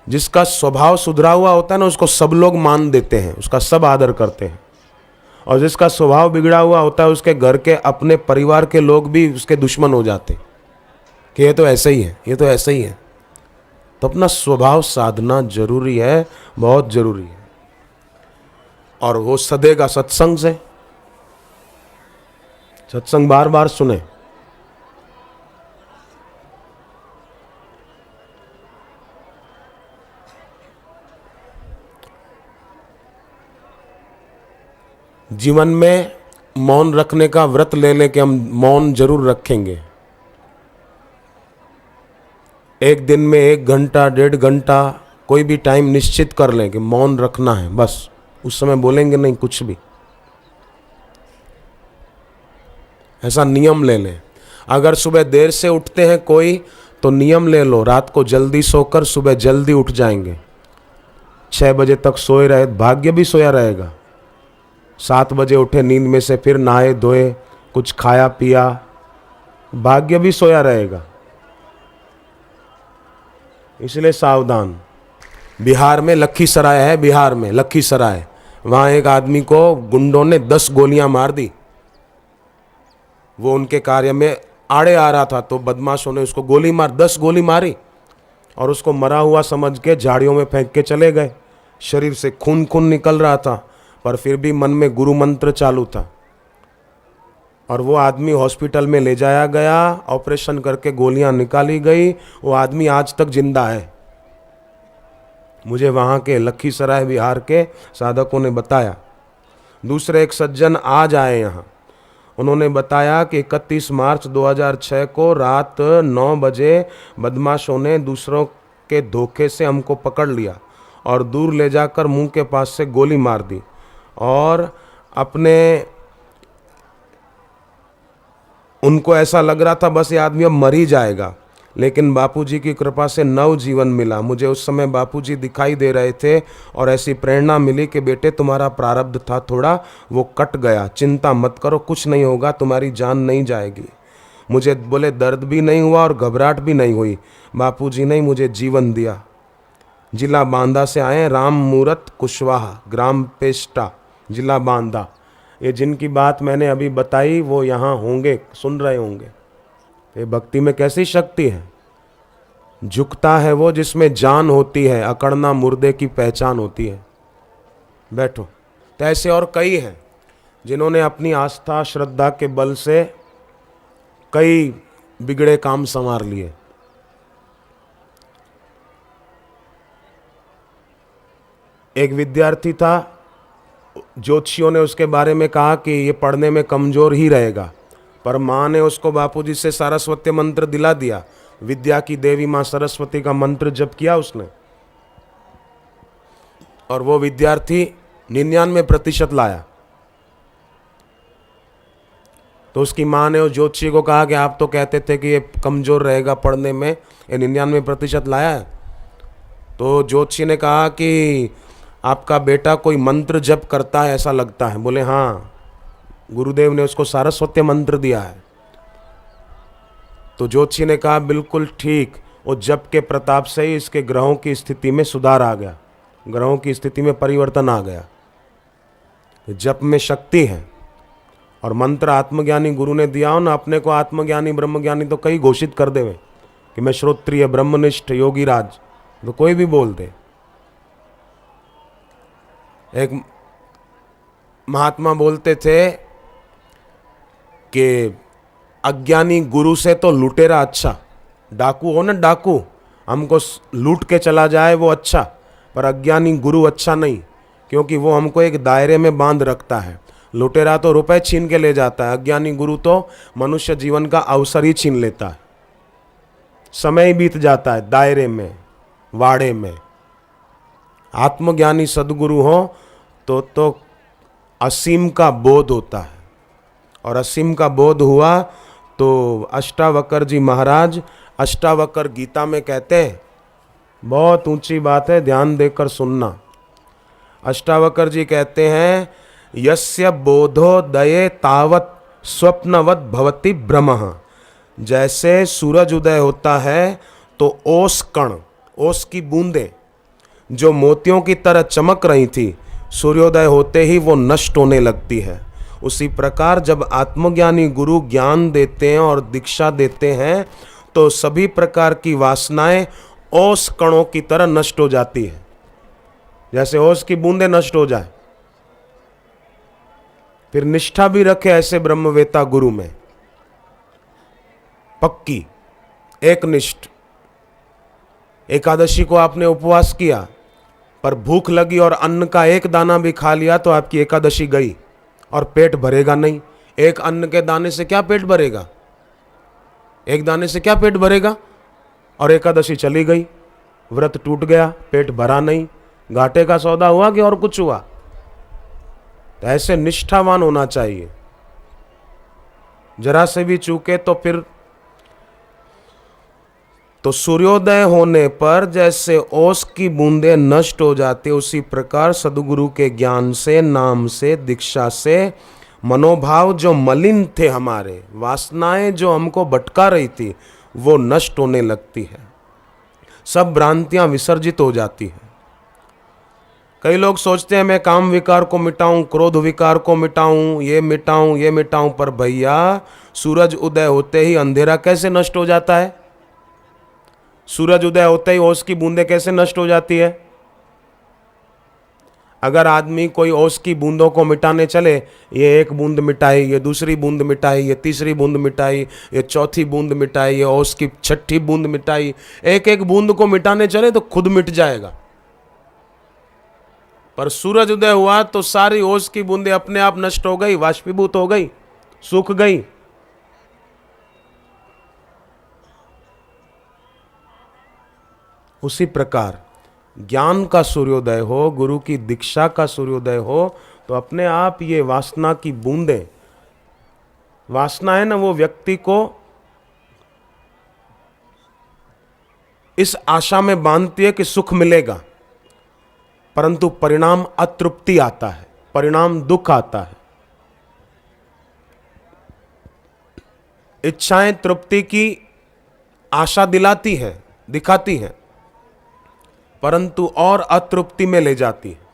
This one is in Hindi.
जिसका स्वभाव सुधरा हुआ होता है ना, उसको सब लोग मान देते हैं, उसका सब आदर करते हैं। और जिसका स्वभाव बिगड़ा हुआ होता है, उसके घर के, अपने परिवार के लोग भी उसके दुश्मन हो जाते हैं कि ये तो ऐसे ही है, ये तो ऐसे ही है। तो अपना स्वभाव साधना जरूरी है, बहुत जरूरी है। और वो सदेगा सत्संग से। सत्संग बार बार सुने। जीवन में मौन रखने का व्रत ले लें कि हम मौन जरूर रखेंगे। एक दिन में 1 घंटा 1.5 घंटा कोई भी टाइम निश्चित कर लें कि मौन रखना है, बस उस समय बोलेंगे नहीं कुछ भी। ऐसा नियम ले लें। अगर सुबह देर से उठते हैं कोई, तो नियम ले लो, रात को जल्दी सोकर सुबह जल्दी उठ जाएंगे। 6 बजे तक सोए रहे, भाग्य भी सोया रहेगा। 7 बजे उठे नींद में से, फिर नहाए धोए, कुछ खाया पिया, भाग्य भी सोया रहेगा। इसलिए सावधान। बिहार में लखीसराय है, बिहार में लखीसराय, वहां एक आदमी को गुंडों ने 10 गोलियां मार दी। वो उनके कार्य में आड़े आ रहा था, तो बदमाशों ने उसको गोली मार 10 गोली मारी और उसको मरा हुआ समझ के झाड़ियों में फेंक के चले गए। शरीर से खून खून निकल रहा था, पर फिर भी मन में गुरु मंत्र चालू था। और वो आदमी हॉस्पिटल में ले जाया गया, ऑपरेशन करके गोलियां निकाली गई। वो आदमी आज तक जिंदा है। मुझे वहाँ के लखीसराय बिहार के साधकों ने बताया। दूसरे एक सज्जन आज आए यहाँ, उन्होंने बताया कि 31 मार्च 2006 को रात 9 बजे बदमाशों ने दूसरों के धोखे से हमको पकड़ लिया और दूर ले जाकर मुंह के पास से गोली मार दी। और अपने, उनको ऐसा लग रहा था बस ये आदमी अब मर ही जाएगा, लेकिन बापूजी की कृपा से नव जीवन मिला। मुझे उस समय बापूजी दिखाई दे रहे थे और ऐसी प्रेरणा मिली कि बेटे तुम्हारा प्रारब्ध था थोड़ा, वो कट गया, चिंता मत करो, कुछ नहीं होगा, तुम्हारी जान नहीं जाएगी। मुझे बोले दर्द भी नहीं हुआ और घबराहट भी नहीं हुई। बापूजी ने मुझे जीवन दिया। जिला बांदा से आए, राम मूरत कुशवाहा, ग्राम पेस्टा, जिला बांदा। ये जिनकी बात मैंने अभी बताई वो यहाँ होंगे, सुन रहे होंगे। ये भक्ति में कैसी शक्ति है। झुकता है वो जिसमें जान होती है, अकड़ना मुर्दे की पहचान होती है। बैठो। तो ऐसे और कई हैं जिन्होंने अपनी आस्था श्रद्धा के बल से कई बिगड़े काम संवार लिए। एक विद्यार्थी था, ज्योतिषियों ने उसके बारे में कहा कि ये पढ़ने में कमजोर ही रहेगा, पर माँ ने उसको बापूजी से सरस्वती मंत्र दिला दिया। विद्या की देवी माँ सरस्वती का मंत्र जप किया उसने, और वो विद्यार्थी 99% लाया। तो उसकी माँ ने उस ज्योतिषी को कहा कि आप तो कहते थे कि ये कमजोर रहेगा पढ़ने में, ये 99% लाया है। तो ज्योतिषी ने कहा कि आपका बेटा कोई मंत्र जप करता है ऐसा लगता है। बोले हाँ, गुरुदेव ने उसको सरस्वती मंत्र दिया है। तो ज्योतिषी ने कहा बिल्कुल ठीक, वो जप के प्रताप से ही इसके ग्रहों की स्थिति में सुधार आ गया, ग्रहों की स्थिति में परिवर्तन आ गया। जप में शक्ति है। और मंत्र आत्मज्ञानी गुरु ने दिया हो ना, अपने को आत्मज्ञानी ब्रह्मज्ञानी तो कई घोषित कर देवे कि मैं श्रोत्रिय ब्रह्मनिष्ठ योगी राज, तो कोई भी बोल दे। एक महात्मा बोलते थे कि अज्ञानी गुरु से तो लुटेरा अच्छा। डाकू हो ना, डाकू हमको लूट के चला जाए वो अच्छा, पर अज्ञानी गुरु अच्छा नहीं, क्योंकि वो हमको एक दायरे में बांध रखता है। लुटेरा तो रुपए छीन के ले जाता है, अज्ञानी गुरु तो मनुष्य जीवन का अवसर ही छीन लेता है। समय ही बीत जाता है दायरे में, वाड़े में। आत्मज्ञानी सदगुरु हो तो असीम का बोध होता है, और असीम का बोध हुआ तो अष्टावक्र जी महाराज, अष्टावक्र गीता में कहते हैं, बहुत ऊंची बात है, ध्यान देकर सुनना। अष्टावक्र जी कहते हैं, यस्य बोधोदये तावत स्वप्नवत भवति भ्रमः। जैसे सूरज उदय होता है तो ओस कण, ओस की बूंदें जो मोतियों की तरह चमक रही थी, सूर्योदय होते ही वो नष्ट होने लगती है। उसी प्रकार जब आत्मज्ञानी गुरु ज्ञान देते हैं और दीक्षा देते हैं तो सभी प्रकार की वासनाएं ओस कणों की तरह नष्ट हो जाती है, जैसे ओस की बूंदें नष्ट हो जाए। फिर निष्ठा भी रखे ऐसे ब्रह्मवेता गुरु में, पक्की एकनिष्ठ। एकादशी को आपने उपवास किया पर भूख लगी और अन्न का एक दाना भी खा लिया तो आपकी एकादशी गई और पेट भरेगा नहीं। एक अन्न के दाने से क्या पेट भरेगा? एक दाने से क्या पेट भरेगा? और एकादशी चली गई, व्रत टूट गया, पेट भरा नहीं, घाटे का सौदा हुआ कि और कुछ हुआ? तो ऐसे निष्ठावान होना चाहिए। जरा से भी चूके तो फिर तो सूर्योदय होने पर जैसे ओस की बूंदें नष्ट हो जाती, उसी प्रकार सदगुरु के ज्ञान से, नाम से, दीक्षा से मनोभाव जो मलिन थे, हमारे वासनाएं जो हमको भटका रही थी, वो नष्ट होने लगती है। सब भ्रांतियां विसर्जित हो जाती है। कई लोग सोचते हैं मैं काम विकार को मिटाऊं, क्रोध विकार को मिटाऊं, ये मिटाऊं, ये मिटाऊं, पर भैया सूरज उदय होते ही अंधेरा कैसे नष्ट हो जाता है? सूरज उदय होते ही ओस की बूंदें कैसे नष्ट हो जाती है? अगर आदमी कोई ओस की बूंदों को मिटाने चले, ये एक बूंद मिटाई, ये दूसरी बूंद मिटाई, ये तीसरी बूंद मिटाई, ये चौथी बूंद मिटाई, ये ओस की छठी बूंद मिटाई, एक एक बूंद को मिटाने चले तो खुद मिट जाएगा। पर सूरज उदय हुआ तो सारी ओस की बूंदें अपने आप नष्ट हो गई, वाष्पीभूत हो गई, सूख गई। उसी प्रकार ज्ञान का सूर्योदय हो, गुरु की दीक्षा का सूर्योदय हो, तो अपने आप ये वासना की बूंदें, वासना है ना, वो व्यक्ति को इस आशा में बांधती है कि सुख मिलेगा, परंतु परिणाम अतृप्ति आता है, परिणाम दुख आता है। इच्छाएं तृप्ति की आशा दिलाती है, दिखाती है, परंतु और अतृप्ति में ले जाती है।